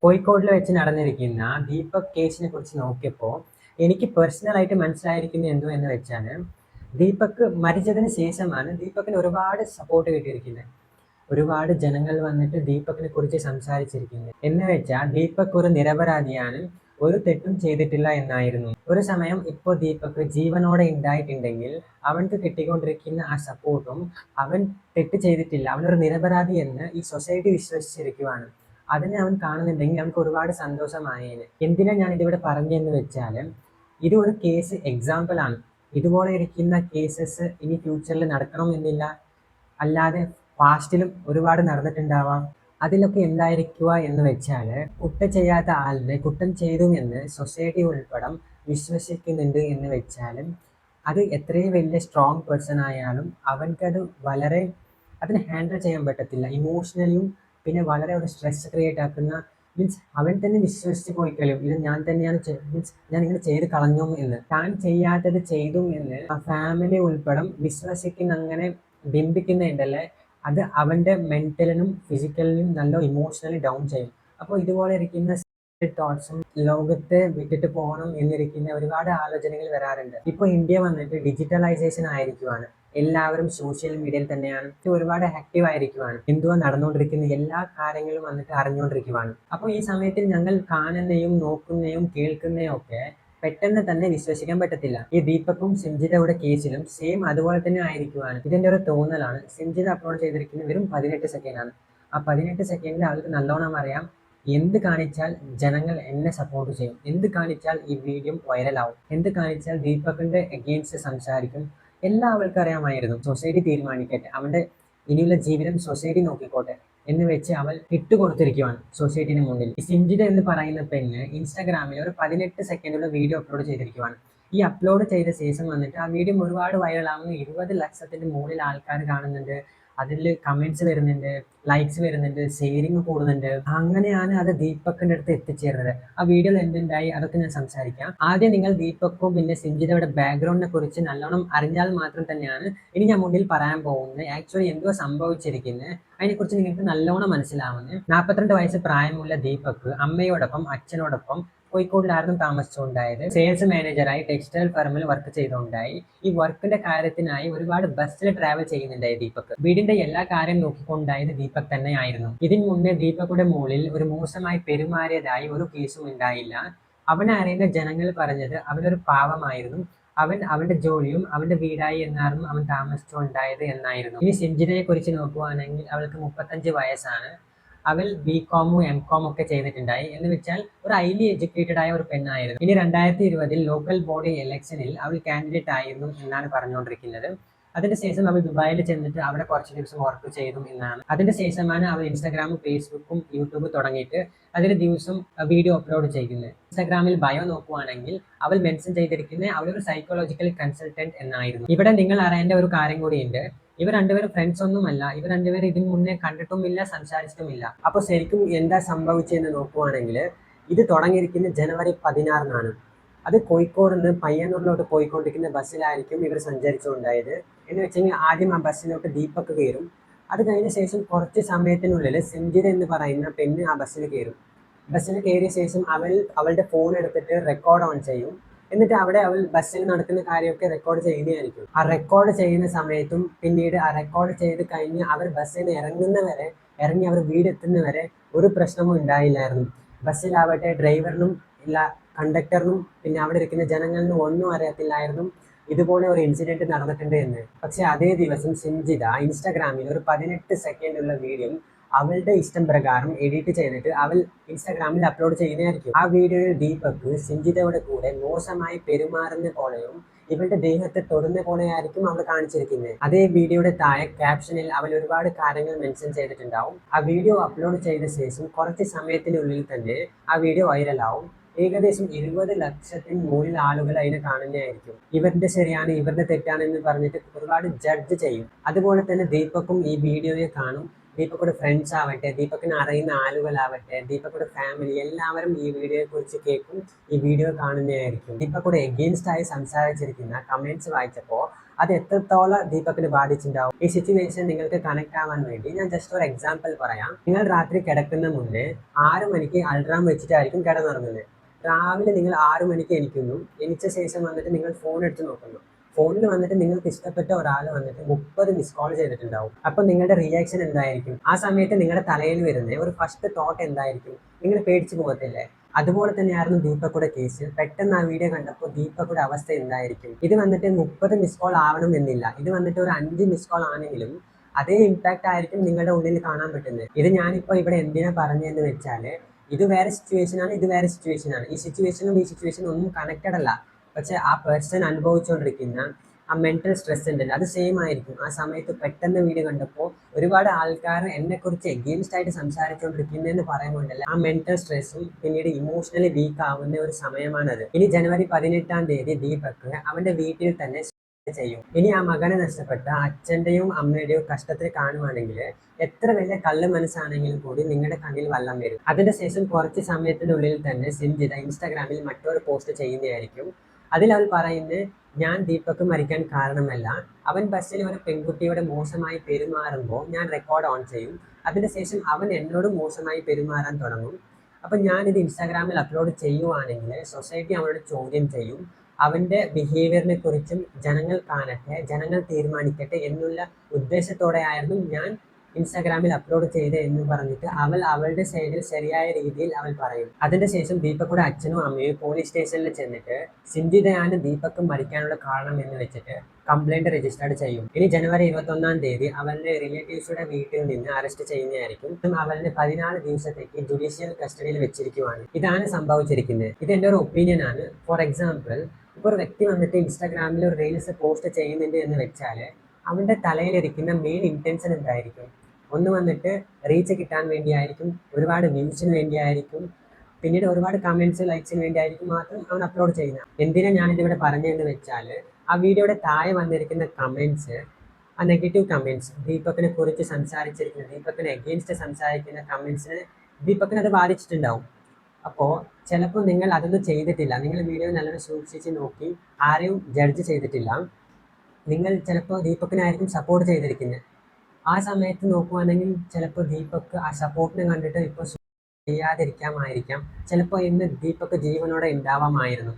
കോഴിക്കോടിൽ വെച്ച് നടന്നിരിക്കുന്ന ദീപക് കേസിനെ കുറിച്ച് നോക്കിയപ്പോൾ എനിക്ക് പേഴ്സണലായിട്ട് മനസ്സിലായിരിക്കുന്നത് എന്തോ എന്ന് വെച്ചാൽ ദീപക് മരിച്ചതിന് ശേഷമാണ് ദീപകിന് ഒരുപാട് സപ്പോർട്ട് കിട്ടിയിരിക്കുന്നത്. ഒരുപാട് ജനങ്ങൾ വന്നിട്ട് ദീപകിനെ കുറിച്ച് സംസാരിച്ചിരിക്കുന്നത് എന്ന് വെച്ചാൽ ദീപക് ഒരു നിരപരാധിയാണ്, ഒരു തെറ്റും ചെയ്തിട്ടില്ല എന്നായിരുന്നു. ഒരു സമയം ഇപ്പോൾ ദീപക് ജീവനോടെ ഉണ്ടായിട്ടുണ്ടെങ്കിൽ അവൻക്ക് കിട്ടിക്കൊണ്ടിരിക്കുന്ന ആ സപ്പോർട്ടും അവൻ തെറ്റ് ചെയ്തിട്ടില്ല, അവനൊരു നിരപരാധി എന്ന് ഈ സൊസൈറ്റി വിശ്വസിച്ചിരിക്കുവാണ്. അതിനെ അവൻ കാണുന്നുണ്ടെങ്കിൽ അവൻക്ക് ഒരുപാട് സന്തോഷമായേനെ. എന്തിനാ ഞാൻ ഇതിവിടെ പറഞ്ഞതെന്ന് വെച്ചാൽ ഇത് ഒരു കേസ് എക്സാമ്പിൾ ആണ്. ഇതുപോലെ ഇരിക്കുന്ന കേസസ് ഇനി ഫ്യൂച്ചറിൽ നടക്കണമെന്നില്ല, അല്ലാതെ പാസ്റ്റിലും ഒരുപാട് നടന്നിട്ടുണ്ടാവാം. അതിലൊക്കെ എന്തായിരിക്കുക എന്ന് വെച്ചാൽ കുറ്റം ചെയ്യാത്ത ആളിനെ കുറ്റം ചെയ്തു എന്ന് സൊസൈറ്റി ഉൾപ്പെടെ വിശ്വസിക്കുന്നുണ്ട് എന്ന് വെച്ചാലും അത് എത്രയും വലിയ സ്ട്രോങ് പേഴ്സൺ ആയാലും അവൻക്കത് വളരെ അതിനെ ഹാൻഡിൽ ചെയ്യാൻ പറ്റത്തില്ല. ഇമോഷണലിയും പിന്നെ വളരെ ഒരു സ്ട്രെസ് ക്രിയേറ്റ് ആക്കുന്ന, മീൻസ് അവൻ തന്നെ വിശ്വസിച്ച് പോയി കഴിയും ഇത് ഞാൻ തന്നെയാണ് മീൻസ് ഞാൻ ഇങ്ങനെ ചെയ്ത് കളഞ്ഞു എന്ന്, താൻ ചെയ്യാത്തത് ചെയ്തു എന്ന് ആ ഫാമിലി ഉൾപ്പെടെ വിശ്വസിക്കുന്ന അങ്ങനെ ബിംബിക്കുന്നുണ്ടല്ലേ, അത് അവൻ്റെ മെൻ്റലിനും ഫിസിക്കലിനും നല്ല ഇമോഷണലി ഡൗൺ ചെയ്യും. അപ്പോൾ ഇതുപോലെ ഇരിക്കുന്ന തോട്ട്സും ലോകത്തെ വിട്ടിട്ട് പോകണം എന്നിരിക്കുന്ന ഒരുപാട് ആലോചനകൾ വരാറുണ്ട്. ഇപ്പോൾ ഇന്ത്യ വന്നിട്ട് ഡിജിറ്റലൈസേഷൻ ആയിരിക്കുവാണ്. എല്ലാവരും സോഷ്യൽ മീഡിയയിൽ തന്നെയാണ്, ഒരുപാട് ആക്റ്റീവ് ആയിരിക്കുവാണ്. എന്തുവാ നടന്നുകൊണ്ടിരിക്കുന്ന എല്ലാ കാര്യങ്ങളും വന്നിട്ട് അറിഞ്ഞുകൊണ്ടിരിക്കുവാണ്. അപ്പോൾ ഈ സമയത്തിൽ ഞങ്ങൾ കാണുന്നതും നോക്കുന്നതും കേൾക്കുന്നതും ഒക്കെ പെട്ടെന്ന് തന്നെ വിശ്വസിക്കാൻ പറ്റത്തില്ല. ഈ ദീപക്കും സിംജിതയുടെ കേസിലും സെയിം അതുപോലെ തന്നെ ആയിരിക്കുവാണ്. ഇതിൻ്റെ ഒരു തോന്നലാണ്. സിംജിത അപ്ലോഡ് ചെയ്തിരിക്കുന്നത് വെറും 18 സെക്കൻഡാണ്. ആ 18 സെക്കൻഡിൽ അവർക്ക് നല്ലോണം അറിയാം എന്ത് കാണിച്ചാൽ ജനങ്ങൾ എന്നെ സപ്പോർട്ട് ചെയ്യും, എന്ത് കാണിച്ചാൽ ഈ വീഡിയോ വൈറലാവും, എന്ത് കാണിച്ചാൽ ദീപകിന്റെ എഗെയിൻസ്റ്റ് സംസാരിക്കും, എല്ലാം അവൾക്ക് അറിയാമായിരുന്നു. സൊസൈറ്റി തീരുമാനിക്കട്ടെ, അവന്റെ ഇനിയുള്ള ജീവിതം സൊസൈറ്റി നോക്കിക്കോട്ടെ എന്ന് വെച്ച് അവൾ ഇട്ടുകൊടുത്തിരിക്കുവാണ് സൊസൈറ്റിന് മുന്നിൽ. ഈ സിംജിത എന്ന് പറയുന്ന പെണ്ണ് ഇൻസ്റ്റാഗ്രാമിൽ ഒരു 18 സെക്കൻഡുള്ള വീഡിയോ അപ്ലോഡ് ചെയ്തിരിക്കുവാണ്. ഈ അപ്ലോഡ് ചെയ്ത ശേഷം വന്നിട്ട് ആ വീഡിയോ ഒരുപാട് വൈറലാവുന്നു. 20 ലക്ഷത്തിന് മുകളിൽ ആൾക്കാർ കാണുന്നുണ്ട്, അതിൽ കമന്റ്സ് വരുന്നുണ്ട്, ലൈക്സ് വരുന്നുണ്ട്, ഷെയറിങ് കൂടുന്നുണ്ട്. അങ്ങനെയാണ് അത് ദീപക്കിന്റെ അടുത്ത് എത്തിച്ചേരുന്നത്. ആ വീഡിയോയിൽ എന്തുണ്ടായി അതൊക്കെ ഞാൻ സംസാരിക്കാം. ആദ്യം നിങ്ങൾ ദീപക്കും പിന്നെ സിംജിതയുടെ ബാക്ക്ഗ്രൗണ്ടിനെ കുറിച്ച് നല്ലോണം അറിഞ്ഞാൽ മാത്രം തന്നെയാണ് ഇനി ഞാൻ മുന്നിൽ പറയാൻ പോകുന്നത് ആക്ച്വലി എന്തുവാ സംഭവിച്ചിരിക്കുന്നത് അതിനെക്കുറിച്ച് നിങ്ങൾക്ക് നല്ലോണം മനസ്സിലാവുന്നത്. 42 വയസ്സ് പ്രായമുള്ള ദീപക് അമ്മയോടൊപ്പം അച്ഛനോടൊപ്പം കോഴിക്കോടിലായിരുന്നു താമസിച്ചുകൊണ്ടായത്. സെയിൽസ് മാനേജറായി ടെക്സ്റ്റൈൽ ഫർമിൽ വർക്ക് ചെയ്തുകൊണ്ടായി. ഈ വർക്കിന്റെ കാര്യത്തിനായി ഒരുപാട് ബസ്സിൽ ട്രാവൽ ചെയ്യുന്നുണ്ടായി ദീപക്. വീടിന്റെ എല്ലാ കാര്യം നോക്കിക്കൊണ്ടായത് ദീപക് തന്നെ ആയിരുന്നു. ഇതിനു മുന്നേ ദീപകുടെ മുകളിൽ ഒരു മോശമായി പെരുമാറിയതായി ഒരു കേസും ഉണ്ടായില്ല. അവനെ അറിയുന്ന ജനങ്ങൾ പറഞ്ഞത് അവനൊരു പാവമായിരുന്നു, അവൻ അവന്റെ ജോലിയും അവന്റെ വീടായി എന്നായിരുന്നു അവൻ താമസിച്ചുകൊണ്ടായത് എന്നായിരുന്നു. ഇനി സിംജിതയെ കുറിച്ച് നോക്കുവാണെങ്കിൽ അവൾക്ക് 35 വയസ്സാണ്. അവൾ ബികോമും എംകോമും ഒക്കെ ചെയ്തിട്ടുണ്ടായി. എന്ന് വെച്ചാൽ ഒരു ഹൈലി എഡ്യൂക്കേറ്റഡ് ആയ ഒരു പെണ്ണായിരുന്നു. ഇനി 2020 ലോക്കൽ ബോഡി ഇലക്ഷനിൽ അവൾ കാൻഡിഡേറ്റ് ആയിരുന്നു എന്നാണ് പറഞ്ഞുകൊണ്ടിരിക്കുന്നത്. അതിന് ശേഷം അവൾ ദുബായിൽ ചെന്നിട്ട് അവിടെ കുറച്ച് ദിവസം വർക്ക് ചെയ്തു എന്നാണ്. അതിന് ശേഷമാണ് അവൾ ഇൻസ്റ്റാഗ്രാമും ഫേസ്ബുക്കും യൂട്യൂബ് തുടങ്ങിയിട്ട് അതിന് ദിവസം വീഡിയോ അപ്ലോഡ് ചെയ്യുന്നത്. ഇൻസ്റ്റാഗ്രാമിൽ ബയോ നോക്കുവാണെങ്കിൽ അവൾ മെൻഷൻ ചെയ്തിരിക്കുന്നത് അവളൊരു സൈക്കോളജിക്കൽ കൺസൾട്ടന്റ് എന്നായിരുന്നു. ഇവിടെ നിങ്ങൾ അറിയേണ്ട ഒരു കാര്യം കൂടിയുണ്ട്. ഇവർ രണ്ടുപേരും ഫ്രണ്ട്സ് ഒന്നുമല്ല. ഇവർ രണ്ടുപേരും ഇതിനു മുന്നേ കണ്ടിട്ടുമില്ല, സംസാരിച്ചിട്ടുമില്ല. അപ്പോൾ ശരിക്കും എന്താ സംഭവിച്ചതെന്ന് നോക്കുവാണെങ്കിൽ ഇത് തുടങ്ങിയിരിക്കുന്നത് ജനുവരി 16-നാണ്. അത് കോഴിക്കോട് നിന്ന് പയ്യന്നൂരിലോട്ട് പോയിക്കൊണ്ടിരിക്കുന്ന ബസ്സിലായിരിക്കും ഇവർ സഞ്ചരിച്ചുകൊണ്ടായത്. എന്ന് വെച്ചെങ്കിൽ ആദ്യം ആ ബസ്സിലോട്ട് ദീപക് കയറും. അത് കഴിഞ്ഞ ശേഷം കുറച്ച് സമയത്തിനുള്ളിൽ സിംജിത എന്ന് പറയുന്ന പെണ്ണ് ആ ബസ്സിൽ കയറും. ബസ്സിൽ കയറിയ ശേഷം അവളുടെ ഫോൺ എടുത്തിട്ട് റെക്കോർഡ് ഓൺ ചെയ്യും. എന്നിട്ട് അവിടെ അവൾ ബസ്സിൽ നടക്കുന്ന കാര്യമൊക്കെ റെക്കോർഡ് ചെയ്യുന്നതായിരിക്കും. ആ റെക്കോർഡ് ചെയ്യുന്ന സമയത്തും പിന്നീട് ആ റെക്കോർഡ് ചെയ്ത് കഴിഞ്ഞ് അവർ ബസ്സിൽ നിന്ന് ഇറങ്ങി അവർ വീടെത്തുന്നവരെ ഒരു പ്രശ്നവും ഉണ്ടായില്ലായിരുന്നു. ബസ്സിലാവട്ടെ ഡ്രൈവറിനും ഇല്ല, കണ്ടക്ടറിനും പിന്നെ അവിടെ ഇരിക്കുന്ന ജനങ്ങളിനും ഒന്നും അറിയത്തില്ലായിരുന്നു ഇതുപോലെ ഒരു ഇൻസിഡന്റ് നടന്നിട്ടുണ്ട് എന്ന്. പക്ഷെ അതേ ദിവസം സിംജിത ഇൻസ്റ്റാഗ്രാമിൽ ഒരു 18 സെക്കൻഡുള്ള വീഡിയോ അവളുടെ ഇഷ്ടം പ്രകാരം എഡിറ്റ് ചെയ്തിട്ട് അവൾ ഇൻസ്റ്റാഗ്രാമിൽ അപ്ലോഡ് ചെയ്യുന്നതായിരിക്കും. ആ വീഡിയോയിൽ ദീപക് സിംജിതയുടെ കൂടെ മോശമായി പെരുമാറുന്ന പോലെയും ഇവളുടെ ദേഹത്തെ തൊടുന്ന പോലെയായിരിക്കും അവൾ കാണിച്ചിരിക്കുന്നത്. അതേ വീഡിയോയുടെ താഴെ ക്യാപ്ഷനിൽ അവൾ ഒരുപാട് കാര്യങ്ങൾ മെൻഷൻ ചെയ്തിട്ടുണ്ടാവും. ആ വീഡിയോ അപ്ലോഡ് ചെയ്ത ശേഷം കുറച്ച് സമയത്തിനുള്ളിൽ തന്നെ ആ വീഡിയോ വൈറലാവും. ഏകദേശം 20 ലക്ഷത്തിന് മുകളിൽ ആളുകൾ അതിനെ കാണുന്നതായിരിക്കും. ഇവരുടെ ശരിയാണ് ഇവരുടെ തെറ്റാണെന്ന് പറഞ്ഞിട്ട് ഒരുപാട് ജഡ്ജ് ചെയ്യും. അതുപോലെ തന്നെ ദീപക്കും ഈ വീഡിയോയെ കാണും. ദീപക്കുടെ ഫ്രണ്ട്സ് ആവട്ടെ, ദീപക്കിനെ അറിയുന്ന ആളുകളാവട്ടെ, ദീപക്കുടെ ഫാമിലി എല്ലാവരും ഈ വീഡിയോയെ കുറിച്ച് കേൾക്കും, ഈ വീഡിയോ കാണുന്നതായിരിക്കും. ദീപക്കുടെ എഗെയിൻസ്റ്റ് ആയി സംസാരിച്ചിരിക്കുന്ന കമന്റ്സ് വായിച്ചപ്പോൾ അത് എത്രത്തോളം ദീപക്കിന് ബാധിച്ചിട്ടുണ്ടാവും. ഈ സിറ്റുവേഷൻ നിങ്ങൾക്ക് കണക്ട് ആവാൻ വേണ്ടി ഞാൻ ജസ്റ്റ് ഒരു എക്സാമ്പിൾ പറയാം. നിങ്ങൾ രാത്രി കിടക്കുന്ന മുന്നേ 6 മണിക്ക് അലാറം വെച്ചിട്ടായിരിക്കും കിടന്നുറങ്ങുന്നത്. രാവിലെ നിങ്ങൾ 6 മണിക്ക് എണീക്കുന്നു. എണീച്ച ശേഷം വന്നിട്ട് നിങ്ങൾ ഫോൺ എടുത്ത് നോക്കുന്നു. ഫോണിൽ വന്നിട്ട് നിങ്ങൾക്ക് ഇഷ്ടപ്പെട്ട ഒരാൾ വന്നിട്ട് 30 മിസ് കോൾ ചെയ്തിട്ടുണ്ടാവും. അപ്പൊ നിങ്ങളുടെ റിയാക്ഷൻ എന്തായിരിക്കും? ആ സമയത്ത് നിങ്ങളുടെ തലയിൽ വരുന്ന ഒരു ഫസ്റ്റ് തോട്ട് എന്തായിരിക്കും? നിങ്ങൾ പേടിച്ചു പോകത്തില്ലേ? അതുപോലെ തന്നെയായിരുന്നു ദീപക്കുടെ കേസ്. പെട്ടെന്ന് ആ വീഡിയോ കണ്ടപ്പോൾ ദീപക്കുടെ അവസ്ഥ എന്തായിരിക്കും? ഇത് വന്നിട്ട് 30 മിസ് കോൾ ആവണം എന്നില്ല. ഇത് വന്നിട്ട് ഒരു 5 മിസ് കോൾ ആണെങ്കിലും അതേ ഇമ്പാക്റ്റ് ആയിരിക്കും നിങ്ങളുടെ ഉള്ളിൽ കാണാൻ പറ്റുന്നത്. ഇത് ഞാനിപ്പോൾ ഇവിടെ എന്തിനാ പറഞ്ഞതെന്ന് വെച്ചാൽ, ഇത് വേറെ സിറ്റുവേഷൻ ആണ്, ഇത് വേറെ സിറ്റുവേഷൻ ആണ്. ഈ സിറ്റുവേഷനും ഈ സിറ്റുവേഷനും ഒന്നും കണക്റ്റഡ് അല്ല. പക്ഷെ ആ പേഴ്സൺ അനുഭവിച്ചുകൊണ്ടിരിക്കുന്ന ആ മെന്റൽ സ്ട്രെസ് ഉണ്ടല്ലോ, അത് സെയിം ആയിരിക്കും. ആ സമയത്ത് പെട്ടെന്ന് വീഡിയോ കണ്ടപ്പോൾ ഒരുപാട് ആൾക്കാർ എന്നെക്കുറിച്ച് എഗെയിൻസ്റ്റ് ആയിട്ട് സംസാരിച്ചുകൊണ്ടിരിക്കുന്നതെന്ന് പറയുമ്പോണ്ടല്ലോ, ആ മെന്റൽ സ്ട്രെസ്സും പിന്നീട് ഇമോഷണലി വീക്ക് ആവുന്ന ഒരു സമയമാണത്. ഇനി ജനുവരി 18-ാം തീയതി ദീപക് അവന്റെ വീട്ടിൽ തന്നെ ചെയ്യും. ഇനി ആ മകനെ നഷ്ടപ്പെട്ട അച്ഛന്റെയും അമ്മയുടെയും കഷ്ടത്തിൽ കാണുവാണെങ്കിൽ എത്ര വലിയ കള്ള് മനസ്സാണെങ്കിലും കൂടി നിങ്ങളുടെ കണ്ണിൽ വെള്ളം വരും. അതിന്റെ ശേഷം കുറച്ച് സമയത്തിനുള്ളിൽ തന്നെ സിഞ്ചിത ഇൻസ്റ്റാഗ്രാമിൽ മറ്റൊരു പോസ്റ്റ് ചെയ്യുന്നതായിരിക്കും. അതിൽ അവൾ പറയുന്നത്, ഞാൻ ദീപക് മരിക്കാൻ കാരണമല്ല, അവൻ ബസ്സിൽ ഒരു പെൺകുട്ടിയോട് മോശമായി പെരുമാറുമ്പോൾ ഞാൻ റെക്കോർഡ് ഓൺ ചെയ്യും. അതിന് ശേഷം അവൻ എന്നോട് മോശമായി പെരുമാറാൻ തുടങ്ങും. അപ്പം ഞാനിത് ഇൻസ്റ്റാഗ്രാമിൽ അപ്ലോഡ് ചെയ്യുവാണെങ്കിൽ സൊസൈറ്റി അവനോട് ചോദ്യം ചെയ്യും. അവൻ്റെ ബിഹേവിയറിനെ കുറിച്ചും ജനങ്ങൾ കാണട്ടെ, ജനങ്ങൾ തീരുമാനിക്കട്ടെ എന്നുള്ള ഉദ്ദേശത്തോടെയായിരുന്നു ഞാൻ ഇൻസ്റ്റാഗ്രാമിൽ അപ്ലോഡ് ചെയ്തത് എന്ന് പറഞ്ഞിട്ട് അവൾ അവളുടെ സൈഡിൽ ശരിയായ രീതിയിൽ അവൾ പറയും. അതിന്റെ ശേഷം ദീപക്കുടെ അച്ഛനും അമ്മയും പോലീസ് സ്റ്റേഷനിൽ ചെന്നിട്ട് സിഞ്ചിതയാണ് ദീപക് മരിക്കാനുള്ള കാരണം എന്ന് വെച്ചിട്ട് കംപ്ലൈന്റ് രജിസ്റ്റർ ചെയ്യും. ഇനി ജനുവരി 21-ാം തീയതി അവളുടെ റിലേറ്റീവ്സുടെ വീട്ടിൽ നിന്ന് അറസ്റ്റ് ചെയ്യുന്നതായിരിക്കും. അവളുടെ 14 ദിവസത്തേക്ക് ജുഡീഷ്യൽ കസ്റ്റഡിയിൽ വെച്ചിരിക്കുവാണ്. ഇതാണ് സംഭവിച്ചിരിക്കുന്നത്. ഇത് എൻ്റെ ഒരു ഒപ്പീനിയൻ ആണ്. ഫോർ എക്സാമ്പിൾ, ഇപ്പോൾ ഒരു വ്യക്തി വന്നിട്ട് ഇൻസ്റ്റാഗ്രാമിൽ ഒരു റീൽസ് പോസ്റ്റ് ചെയ്യുന്നുണ്ട് എന്ന് വെച്ചാൽ അവൻ്റെ തലയിലിരിക്കുന്ന മെയിൻ ഇന്റൻഷൻ എന്തായിരിക്കും? ഒന്ന് വന്നിട്ട് റീച്ച് കിട്ടാൻ വേണ്ടിയായിരിക്കും, ഒരുപാട് വ്യൂസിന് വേണ്ടിയായിരിക്കും, പിന്നീട് ഒരുപാട് കമൻസ് ലൈക്സിന് വേണ്ടിയായിരിക്കും മാത്രം അവൻ അപ്ലോഡ് ചെയ്യുന്നത്. എന്തിനാണ് ഞാനിതിവിടെ പറഞ്ഞതെന്ന് വെച്ചാൽ, ആ വീഡിയോയുടെ താഴെ വന്നിരിക്കുന്ന കമൻസ്, ആ നെഗറ്റീവ് കമൻസ്, ദീപകിനെ കുറിച്ച് സംസാരിച്ചിരിക്കുന്ന, ദീപകിനെ എഗെയിൻസ്റ്റ് സംസാരിക്കുന്ന കമൻസിന് ദീപകിനെ അത് ബാധിച്ചിട്ടുണ്ടാവും. അപ്പോൾ ചിലപ്പോൾ നിങ്ങൾ അതൊന്നും ചെയ്തിട്ടില്ല, നിങ്ങൾ വീഡിയോ നല്ലോണം സൂക്ഷിച്ച് നോക്കി ആരെയും ജഡ്ജ് ചെയ്തിട്ടില്ല, നിങ്ങൾ ചിലപ്പോൾ ദീപകിനായിരിക്കും സപ്പോർട്ട് ചെയ്തിരിക്കുന്നത്. ആ സമയത്ത് നോക്കുവാണെങ്കിൽ ചിലപ്പോൾ ദീപക് ആ സപ്പോർട്ടിനെ കണ്ടിട്ട് ഇപ്പോൾ ചെയ്യാതിരിക്കാമായിരിക്കാം. ചിലപ്പോൾ ഇന്ന് ദീപക് ജീവനോടെ ഉണ്ടാവാമായിരുന്നു.